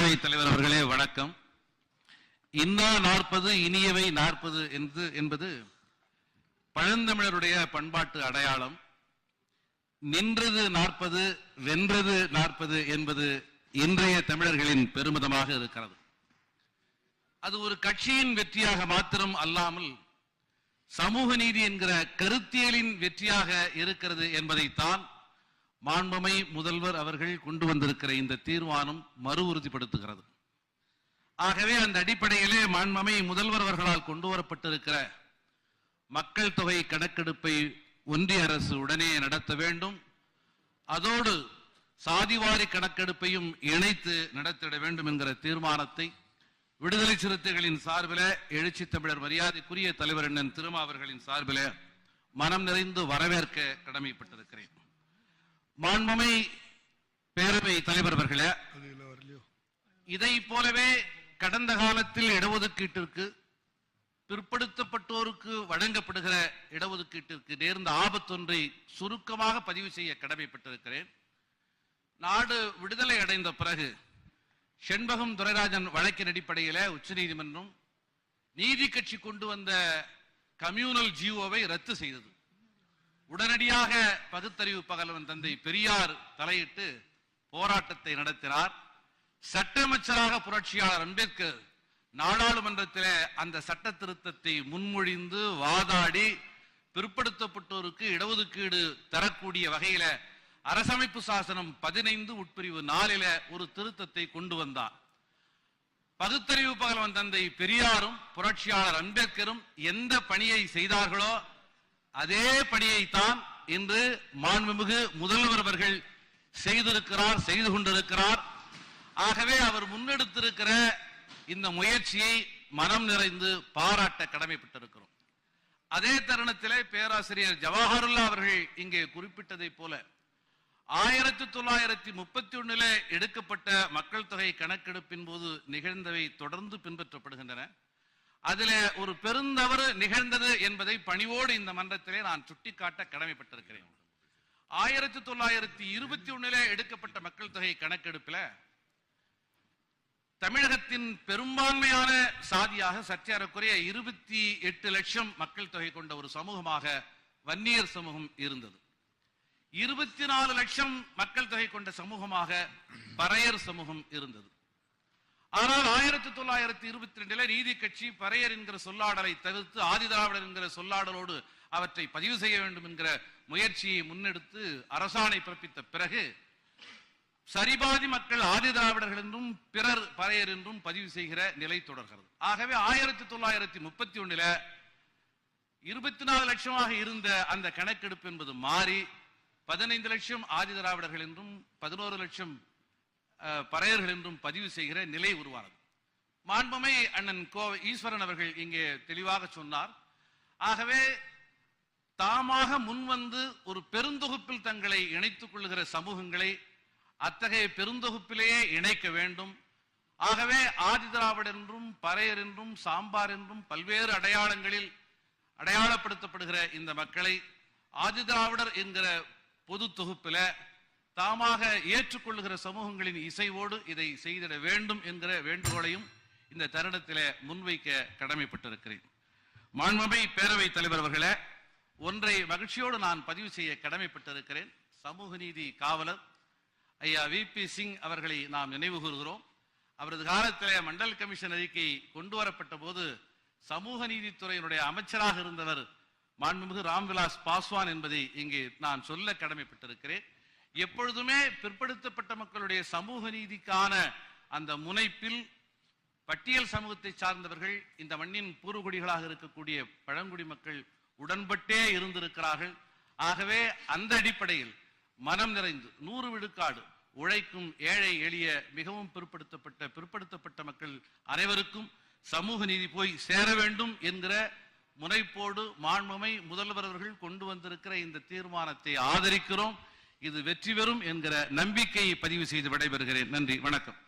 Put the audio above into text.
பேரவைத் தலைவர் அவர்களே வணக்கம். இன்னா 40 இனியவை 40 என்பது பழந்தமிழருடைய பண்பாட்டு அடையாளம். நின்றது 40 வென்றது 40 என்பது இன்றைய தமிழர்களின் பெருமிதமாக இருக்கிறது. அது ஒரு கட்சியின் வெற்றியாக மாத்திரம் அல்லாமல் சமூக நீதி என்கிற கருத்தியலின் வெற்றியாக இருக்கிறது என்பதைத்தான் மாண்புமை முதல்வர் அவர்கள் கொண்டு வந்திருக்கிற இந்த தீர்மானம் மறு உறுதிப்படுத்துகிறது. ஆகவே அந்த அடிப்படையிலே மாண்புமை முதல்வர் அவர்களால் கொண்டு வரப்பட்டிருக்கிற மக்கள் தொகை கணக்கெடுப்பை ஒன்றிய அரசு உடனே நடத்த வேண்டும், அதோடு சாதிவாரி கணக்கெடுப்பையும் இணைத்து நடத்திட வேண்டும் என்கிற தீர்மானத்தை விடுதலை சிறுத்தைகளின் சார்பில் எழுச்சி தமிழர் மரியாதைக்குரிய தலைவர் அண்ணன் திருமா அவர்களின் சார்பில் மனம் நிறைந்து வரவேற்க கடமைப்பட்டிருக்கிறேன். மாண்புமை பேரவை தலைவர் அவர்களே, இதை போலவே கடந்த காலத்தில் இடஒதுக்கீட்டிற்கு பிற்படுத்தப்பட்டோருக்கு வழங்கப்படுகிற இடஒதுக்கீட்டிற்கு நேர்ந்த ஆபத்தொன்றை சுருக்கமாக பதிவு செய்ய கடமைப்பட்டிருக்கிறேன். நாடு விடுதலை அடைந்த பிறகு செண்பகம் துரைராஜன் வழக்கின் அடிப்படையில் உச்சநீதிமன்றம் நீதி கட்சி கொண்டு வந்த கம்யூனல் ஜியோவை ரத்து செய்தது. உடனடியாக பகுத்தறிவு பகலவன் தந்தை பெரியார் தலையிட்டு போராட்டத்தை நடத்தினார். சட்ட அமைச்சராக புரட்சியாளர் அம்பேத்கர் நாடாளுமன்றத்தில் அந்த சட்ட திருத்தத்தை முன்மொழிந்து வாதாடி பிற்படுத்தப்பட்டோருக்கு இடஒதுக்கீடு தரக்கூடிய வகையில அரசமைப்பு சாசனம் 15 உட்பிரிவு 4 ஒரு திருத்தத்தை கொண்டு வந்தார். பகுத்தறிவு பகலவன் தந்தை பெரியாரும் புரட்சியாளர் அம்பேத்கரும் எந்த பணியை செய்தார்களோ அதே பணியைத்தான் இன்று மாண்புமிகு முதல்வர் அவர்கள் செய்திருக்கிறார், செய்து கொண்டிருக்கிறார். ஆகவே அவர் முன்னெடுத்திருக்கிற இந்த முயற்சியை மனம் நிறைந்து பாராட்ட கடமைப்பட்டிருக்கிறோம். அதே தருணத்திலே பேராசிரியர் ஜவஹருல்லா அவர்கள் இங்கே குறிப்பிட்டதை போல 1931 எடுக்கப்பட்ட மக்கள் தொகை கணக்கெடுப்பின் போது நிகழ்ந்தவை தொடர்ந்து பின்பற்றப்படுகின்றன. அதில் ஒரு பெருந்தவறு நிகழ்ந்தது என்பதை பணிவோடு இந்த மன்றத்திலே நான் சுட்டிக்காட்ட கடமைப்பட்டிருக்கிறேன். 1921 எடுக்கப்பட்ட மக்கள் தொகை கணக்கெடுப்பில் தமிழகத்தின் பெரும்பான்மையான சாதியாக சற்றேறக்குறைய 28 லட்சம் மக்கள் தொகை கொண்ட ஒரு சமூகமாக வன்னியர் சமூகம் இருந்தது. 24 லட்சம் மக்கள் தொகை கொண்ட சமூகமாக பறையர் சமூகம் இருந்தது. ஆனால் 1922 நீதி கட்சி பறையர் என்கிற சொல்லாடலை தவிர்த்து ஆதிதிராவிடர் என்கிற சொல்லாடலோடு அவற்றை பதிவு செய்ய வேண்டும் என்கிற முயற்சியை முன்னெடுத்து அரசாணை பிறப்பித்த பிறகு சரிபாதி மக்கள் ஆதிதிராவிடர்கள் என்றும் பிறர் பறையர் என்றும் பதிவு செய்கிற நிலை தொடர்கிறது. ஆகவே 1931 24 லட்சமாக இருந்த அந்த கணக்கெடுப்பு என்பது மாறி 15 லட்சம் ஆதிதிராவிடர்கள் என்றும் 11 லட்சம் பறையர்கள் என்றும் பதிவு செய்கிற நிலை உருவானது. மாண்புமை அண்ணன் ஈஸ்வரன் அவர்கள் இங்கே தெளிவாக சொன்னார். ஆகவே தாமாக முன்வந்து ஒரு பெருந்தொகுப்பில் தங்களை இணைத்துக் கொள்ளுகிற சமூகங்களை அத்தகைய பெருந்தொகுப்பிலேயே இணைக்க வேண்டும். ஆகவே ஆதிதிராவிடர் என்றும் பறையர் என்றும் சாம்பார் என்றும் பல்வேறு அடையாளங்களில் அடையாளப்படுத்தப்படுகிற இந்த மக்களை ஆதிதிராவிடர் என்கிற பொது தொகுப்பில் தாமாக ஏற்றுக்கொள்ளுகிற சமூகங்களின் இசைவோடு இதை செய்திட வேண்டும் என்கிற வேண்டுகோளையும் இந்த தருணத்தில் முன்வைக்க கடமைப்பட்டிருக்கிறேன். மாண்புமை பேரவைத் தலைவர் அவர்களே, ஒன்றை மகிழ்ச்சியோடு நான் பதிவு செய்ய கடமைப்பட்டிருக்கிறேன். சமூக நீதி காவலர் ஐயா VP சிங் அவர்களை நாம் நினைவு கூறுகிறோம். அவரது காலத்தில் மண்டல் கமிஷன் அறிக்கை கொண்டு வரப்பட்ட போது சமூக நீதித்துறையினுடைய அமைச்சராக இருந்தவர் மாண்புமிகு ராம்விலாஸ் பாஸ்வான் என்பதை இங்கே நான் சொல்ல கடமைப்பட்டிருக்கிறேன். எப்பொழுதுமே பிற்படுத்தப்பட்ட மக்களுடைய சமூக நீதிக்கான அந்த முனைப்பில் பட்டியல் சமூகத்தை சார்ந்தவர்கள் இந்த மண்ணின் பூர்வகுடிகளாக இருக்கக்கூடிய பழங்குடி மக்கள் உடன்பட்டே இருந்திருக்கிறார்கள். ஆகவே அந்த அடிப்படையில் மனம் நிறைந்து 100 விழுக்காடு உழைக்கும் ஏழை எளிய மிகவும் பிற்படுத்தப்பட்ட மக்கள் அனைவருக்கும் சமூக நீதி போய் சேர வேண்டும் என்கிற முனைப்போடு மாண்புமை முதல்வர் அவர்கள் கொண்டு வந்திருக்கிற இந்த தீர்மானத்தை ஆதரிக்கிறோம். இது வெற்றி பெறும் என்கிற நம்பிக்கையை பதிவு செய்து விடைபெறுகிறேன். நன்றி, வணக்கம்.